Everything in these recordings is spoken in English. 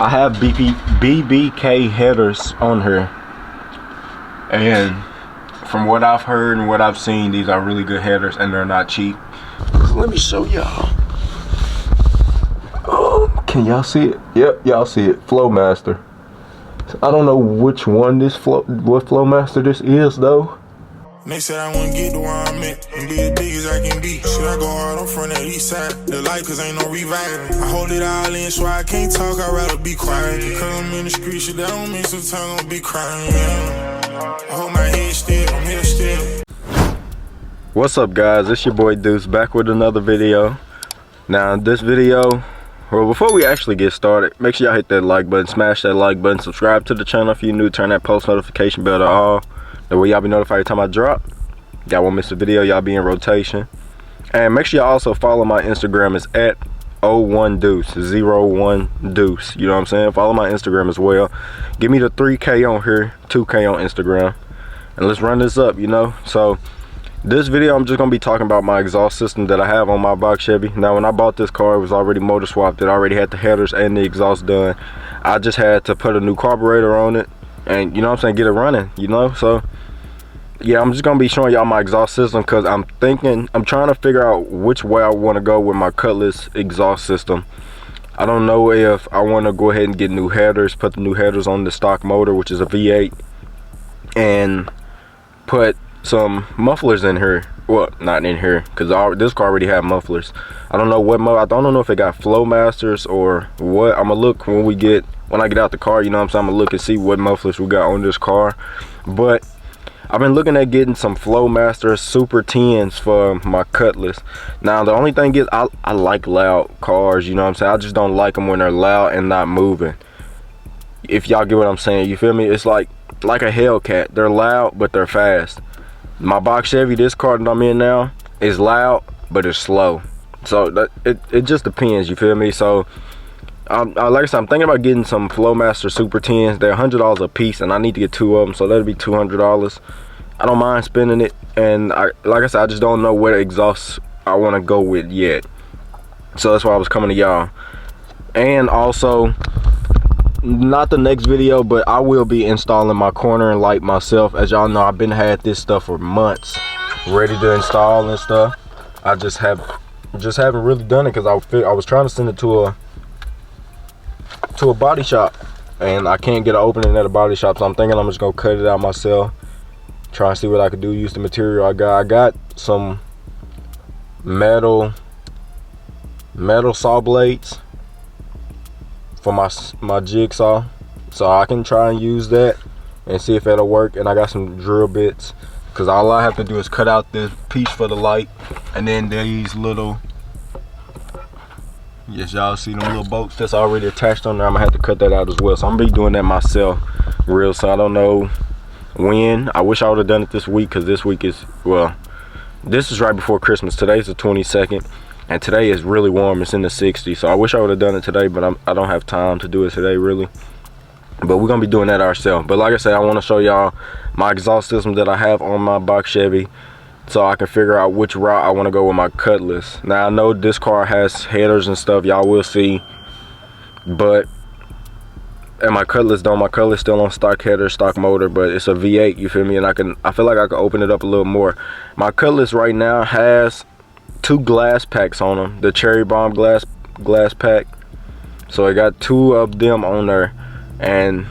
I have BBK headers on here, and from what I've heard and what I've seen, these are really good headers and they're not cheap. So let me show y'all. Oh, can y'all see it? Yep, y'all see it. Flowmaster. So I don't know which one what Flowmaster this is though. They said I wanna get to where I'm at and be as big as I can be. Should I go hard on front of the east side? The light, cause ain't no reviving. I hold it all in so I can't talk, I'd rather be quiet. Cause I'm in the street, shit that don't mean sometimes I'll be crying. I hold my head still, I'm here still. What's up guys, it's your boy Deuce back with another video. Now this video, well, before we actually get started, make sure y'all hit that like button, smash that like button, subscribe to the channel if you're new, turn that post notification bell to all. That way y'all be notified every time I drop. Y'all won't miss a video, y'all be in rotation. And make sure y'all also follow my Instagram, it's at 01Deuce, 01 Deuce. You know what I'm saying? Follow my Instagram as well. Give me the 3K on here, 2K on Instagram. And let's run this up, you know? So this video, I'm just gonna be talking about my exhaust system that I have on my box Chevy. Now, when I bought this car, it was already motor swapped. It already had the headers and the exhaust done. I just had to put a new carburetor on it and, you know what I'm saying, get it running, you know? So yeah, I'm just gonna be showing y'all my exhaust system because I'm trying to figure out which way I want to go with my Cutlass exhaust system. I don't know if I want to go ahead and get new headers, put the new headers on the stock motor, which is a V8, and put some mufflers in here. Well, not in here because this car already had mufflers. I don't know what I don't know if it got Flowmasters or what. I'm gonna look when I get out the car, you know what I'm saying? I'm gonna look and see what mufflers we got on this car. But I've been looking at getting some Flowmaster Super 10s for my Cutlass. Now the only thing is I like loud cars, you know what I'm saying? I just don't like them when they're loud and not moving. If y'all get what I'm saying, you feel me? It's like a Hellcat. They're loud but they're fast. My box Chevy, this car that I'm in now, is loud but it's slow. So it just depends, you feel me? So like I said, I'm thinking about getting some Flowmaster Super 10s. They're $100 a piece and I need to get 2 of them, so that'll be $200. I don't mind spending it, and like I said, I just don't know what exhaust I want to go with yet. So that's why I was coming to y'all. And also, not the next video, but I will be installing my corner and light myself. As y'all know, I've been had this stuff for months, ready to install and stuff. I just haven't really done it because I was trying to send it to a body shop, and I can't get an opening at a body shop, so I'm thinking I'm just gonna cut it out myself, try and see what I could do, use the material I got some metal saw blades for my jigsaw, so I can try and use that and see if it'll work. And I got some drill bits because all I have to do is cut out this piece for the light, and then these little, yes, y'all see them little bolts that's already attached on there. I'm gonna have to cut that out as well, so I'm gonna be doing that myself real soon. I don't know when. I wish I would have done it this week because this week is, well, this is right before Christmas. Today's the 22nd and today is really warm. It's in the 60s, so I wish I would have done it today, but I don't have time to do it today really. But we're gonna be doing that ourselves. But like I said, I want to show y'all my exhaust system that I have on my box Chevy, so I can figure out which route I want to go with my Cutlass. Now I know this car has headers and stuff, y'all will see, but and my Cutlass don't. My Cutlass still on stock header, stock motor, but it's a V8, you feel me? And I feel like I can open it up a little more. My Cutlass right now has 2 glass packs on them, the cherry bomb glass pack. So I got 2 of them on there, and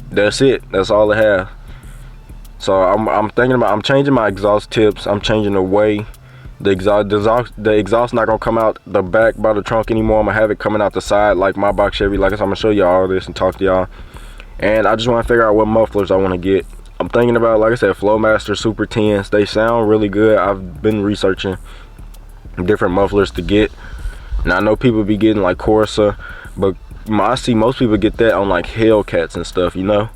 that's it. That's all I have. So I'm changing my exhaust tips. I'm changing the way the exhaust not gonna come out the back by the trunk anymore. I'm gonna have it coming out the side like my box Chevy. Like I said, I'm gonna show y'all all this and talk to y'all. And I just want to figure out what mufflers I want to get. I'm thinking about, like I said, Flowmaster Super 10s. They sound really good. I've been researching different mufflers to get. Now I know people be getting like Corsa, but I see most people get that on like Hellcats and stuff, you know.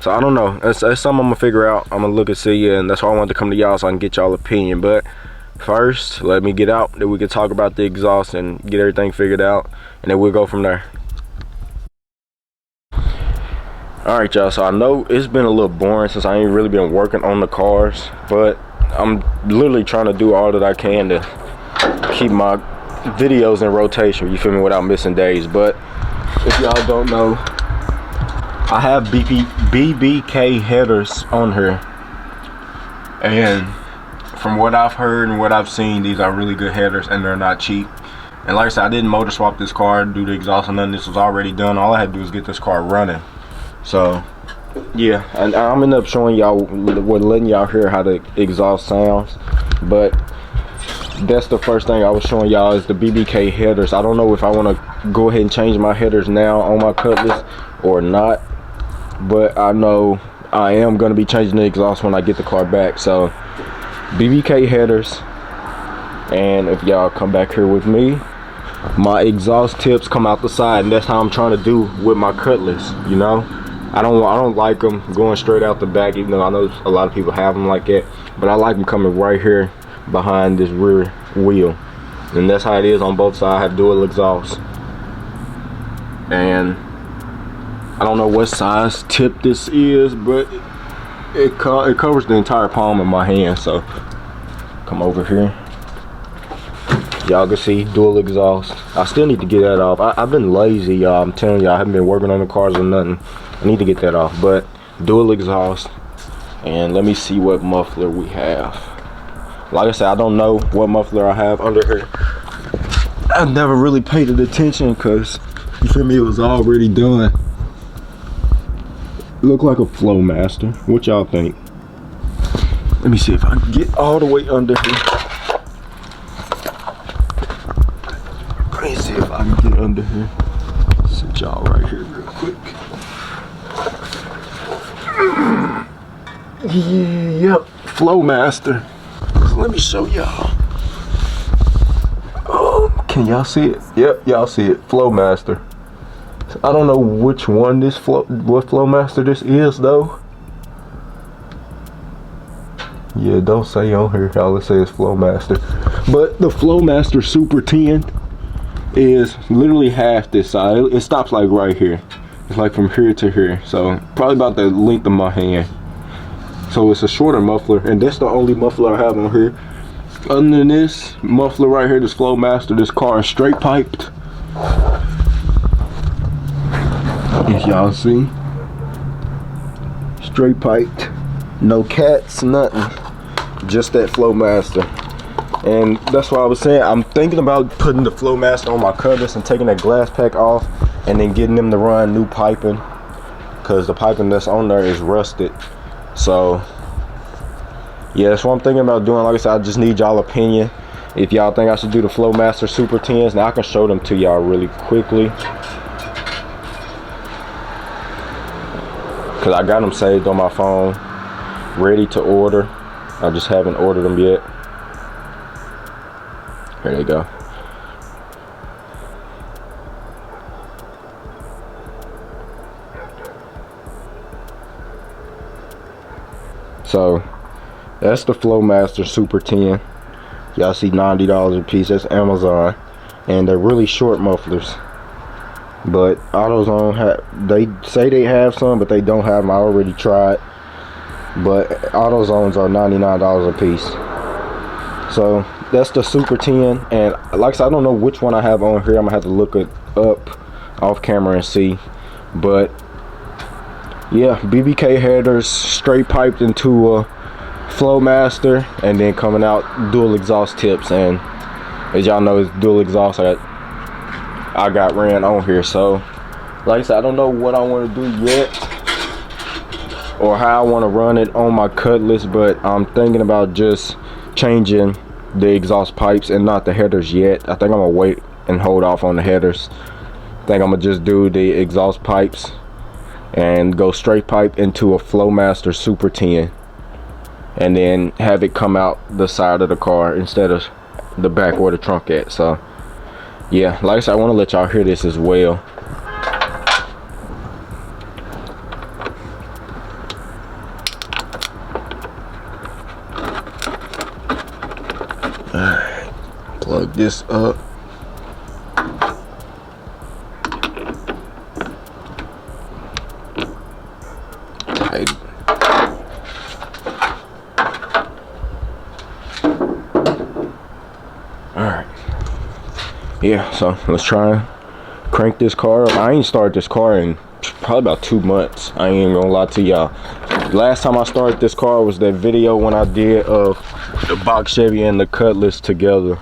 So I don't know. That's something I'm gonna figure out. I'm gonna look and see, and that's why I wanted to come to y'all so I can get y'all opinion. But first, let me get out, then we can talk about the exhaust and get everything figured out, and then we'll go from there. All right, y'all, so I know it's been a little boring since I ain't really been working on the cars, but I'm literally trying to do all that I can to keep my videos in rotation, you feel me, without missing days. But If y'all don't know, I have BBK headers on here, and from what I've heard and what I've seen, these are really good headers and they're not cheap. And like I said, I didn't motor swap this car, do the exhaust or nothing. This was already done. All I had to do was get this car running. So yeah, and I'm ended up showing y'all, letting y'all hear how the exhaust sounds. But that's the first thing I was showing y'all is the BBK headers. I don't know if I want to go ahead and change my headers now on my Cutlass or not, but I know I am going to be changing the exhaust when I get the car back. So BBK headers, and if y'all come back here with me, my exhaust tips come out the side, and that's how I'm trying to do with my Cutlass. You know, I don't like them going straight out the back, even though I know a lot of people have them like that, but I like them coming right here behind this rear wheel, and that's how it is on both sides. I have dual exhaust, and I don't know what size tip this is, but it covers the entire palm of my hand. So come over here, y'all can see dual exhaust. I still need to get that off. I've been lazy, y'all. I'm telling y'all, I haven't been working on the cars or nothing. I need to get that off. But dual exhaust, and let me see what muffler we have. Like I said, I don't know what muffler I have under here. I've never really paid it attention because, you feel me, it was already done. Look like a Flowmaster. What y'all think? Let me see if I can get all the way under here. Let me see if I can get under here. Sit y'all right here real quick. Yep, Flowmaster. Let me show y'all. Oh, can y'all see it? Yep, y'all see it. Flowmaster. I don't know which one what Flowmaster this is though. Yeah, don't say on here. All it says Flowmaster. But the Flowmaster Super 10 is literally half this side. It stops like right here. It's like from here to here. So probably about the length of my hand. So it's a shorter muffler, and that's the only muffler I have on here. Other than this muffler right here, this Flowmaster, this car is straight piped. If y'all see, straight piped, no cats, nothing, just that Flowmaster. And that's why I was saying I'm thinking about putting the Flowmaster on my Cutlass and taking that glass pack off and then getting them to run new piping, because the piping that's on there is rusted. So yeah, that's what I'm thinking about doing. Like I said, I just need y'all opinion. If y'all think I should do the Flowmaster Super 10s, now I can show them to y'all really quickly, because I got them saved on my phone, ready to order. I just haven't ordered them yet. Here they go. So that's the Flowmaster Super 10. Y'all see $90 a piece. That's Amazon, and they're really short mufflers. But AutoZone they say they have some, but they don't have them. I already tried, but AutoZones are $99 a piece. So that's the Super 10, and like I said, I don't know which one I have on here. I'm gonna have to look it up off camera and see. But yeah, BBK headers straight piped into a Flowmaster, and then coming out dual exhaust tips. And as y'all know, it's dual exhaust I got ran on here. So like I said, I don't know what I want to do yet or how I want to run it on my Cutlass, but I'm thinking about just changing the exhaust pipes and not the headers yet. I think I'm gonna wait and hold off on the headers. I think I'm gonna just do the exhaust pipes and go straight pipe into a Flowmaster Super 10, and then have it come out the side of the car instead of the back where the trunk at. So yeah, like I said, I want to let y'all hear this as well. Alright, plug this up. Tight. Alright. Yeah, so let's try and crank this car up. I ain't started this car in probably about 2 months. I ain't gonna lie to y'all. Last time I started this car was that video when I did of the box Chevy and the Cutlass together.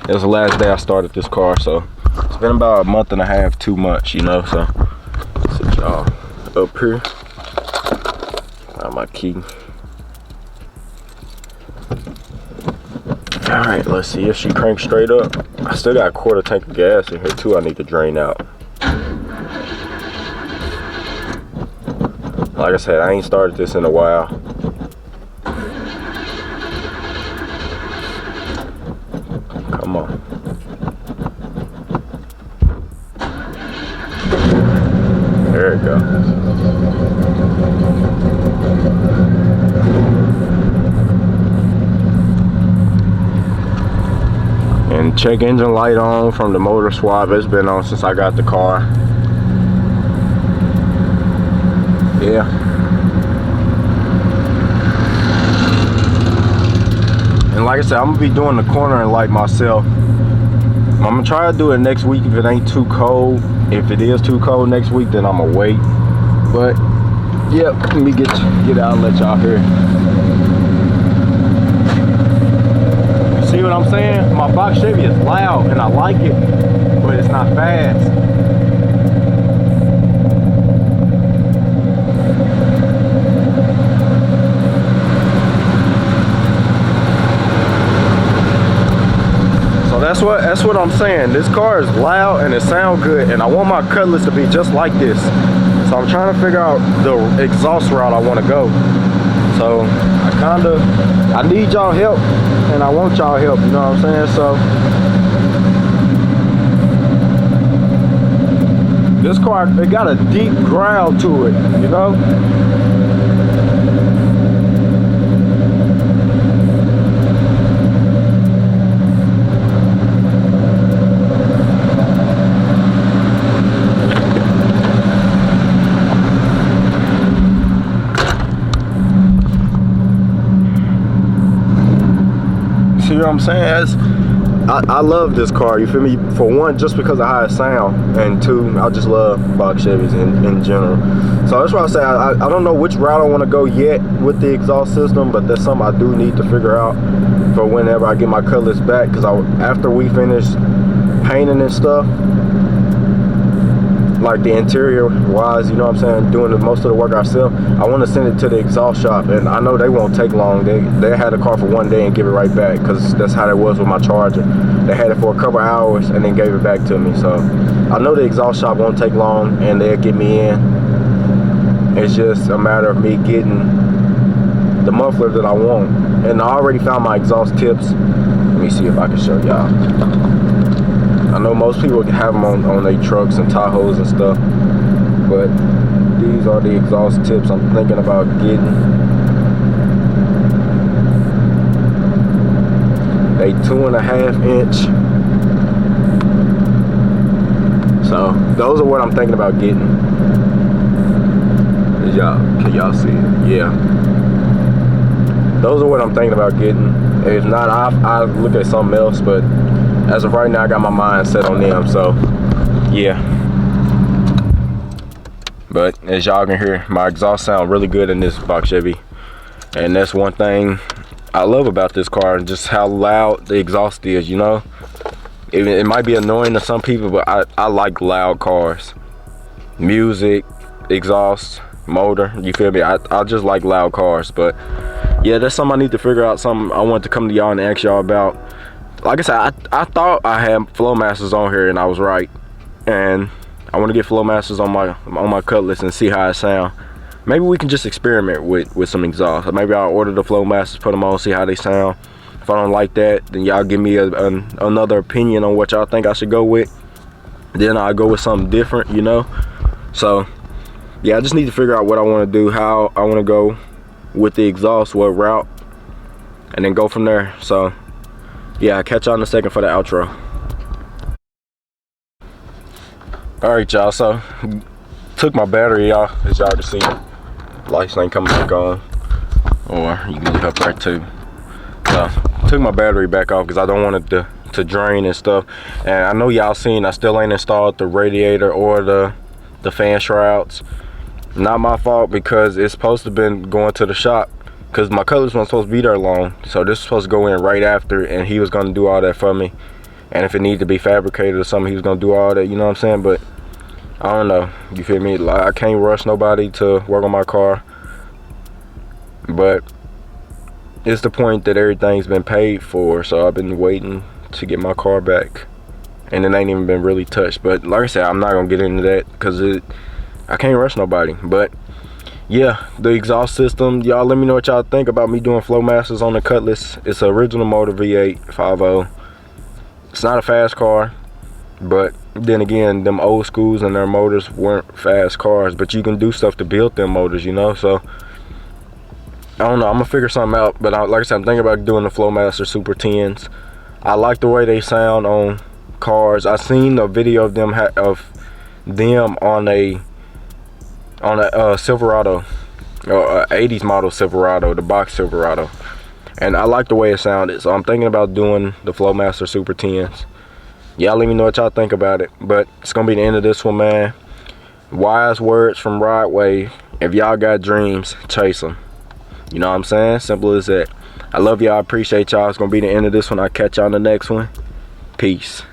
It was the last day I started this car, so it's been about a month and a half, 2 months, you know. So sit y'all up here. Got my key. All right, let's see if she cranks straight up. I still got a quarter tank of gas in here too I need to drain out. Like I said, I ain't started this in a while. Come on. There it goes. And check engine light on from the motor swap. It's been on since I got the car. Yeah. And like I said, I'm gonna be doing the cornering light myself. I'm gonna try to do it next week if it ain't too cold. If it is too cold next week, then I'm gonna wait. But yeah, let me get out and let y'all hear. See what I'm saying? My box Chevy is loud and I like it, but it's not fast. So that's what I'm saying. This car is loud and it sounds good, and I want my Cutlass to be just like this. So I'm trying to figure out the exhaust route I want to go. So I need y'all help, and I want y'all help, you know what I'm saying? So this car, it got a deep growl to it, you know? See what I'm saying? I love this car, you feel me? For one, just because of how it sound, and two, I just love box Chevys in general. So that's why I say I don't know which route I want to go yet with the exhaust system, but that's something I do need to figure out for whenever I get my Cutlass back, because after we finish painting and stuff, like the interior wise, you know what I'm saying, doing most of the work ourselves, I want to send it to the exhaust shop, and I know they won't take long. They had the car for 1 day and give it right back, because that's how it was with my Charger. They had it for a couple hours and then gave it back to me. So I know the exhaust shop won't take long and they'll get me in. It's just a matter of me getting the muffler that I want, and I already found my exhaust tips. Let me see if I can show y'all. I know most people have them on their trucks and Tahoes and stuff, but these are the exhaust tips I'm thinking about getting. They 2.5 inch. So those are what I'm thinking about getting. Can y'all see it? Yeah. Those are what I'm thinking about getting. If not, I'll look at something else, but as of right now, I got my mind set on them, so yeah. But as y'all can hear, my exhaust sound really good in this box Chevy, and that's one thing I love about this car, just how loud the exhaust is, you know? It might be annoying to some people, but I like loud cars. Music, exhaust, motor, you feel me? I just like loud cars. But yeah, that's something I need to figure out, something I want to come to y'all and ask y'all about. Like I said, I thought I had Flowmasters on here, and I was right. And I want to get Flowmasters on my Cutlass and see how it sound. Maybe we can just experiment with some exhaust. Maybe I'll order the Flowmasters, put them on, see how they sound. If I don't like that, then y'all give me another opinion on what y'all think I should go with. Then I'll go with something different, you know? So yeah, I just need to figure out what I want to do, how I want to go with the exhaust, what route, and then go from there. So yeah, I'll catch y'all in a second for the outro. All right, y'all, so took my battery off, as y'all can see. Lights ain't coming back on, or you can look up right too. So took my battery back off because I don't want it to to drain and stuff. And I know y'all seen I still ain't installed the radiator or the fan shrouds. Not my fault, because it's supposed to been going to the shop, because my Cutlass wasn't supposed to be there long. So this was supposed to go in right after, and he was going to do all that for me. And if it needed to be fabricated or something, he was going to do all that, you know what I'm saying? But I don't know, you feel me? Like, I can't rush nobody to work on my car. But it's the point that everything's been paid for, so I've been waiting to get my car back. And it ain't even been really touched. But like I said, I'm not going to get into that, because I can't rush nobody. But yeah, the exhaust system, y'all let me know what y'all think about me doing Flowmasters on the Cutlass. It's an original motor V8 5.0. It's not a fast car, but then again, them old schools and their motors weren't fast cars, but you can do stuff to build them motors, you know. So I don't know, I'm gonna figure something out. But like I said, I'm thinking about doing the Flowmaster Super 10s. I like the way they sound on cars. I seen a video of them on a Silverado, or 80s model Silverado, the box Silverado, and I like the way it sounded. So I'm thinking about doing the Flowmaster Super 10s. Y'all let me know what y'all think about it. But it's gonna be the end of this one, man. Wise words from Rod Wave. If y'all got dreams, chase them. You know what I'm saying? Simple as that. I love y'all. I appreciate y'all. It's gonna be the end of this one. I'll catch y'all in the next one. Peace.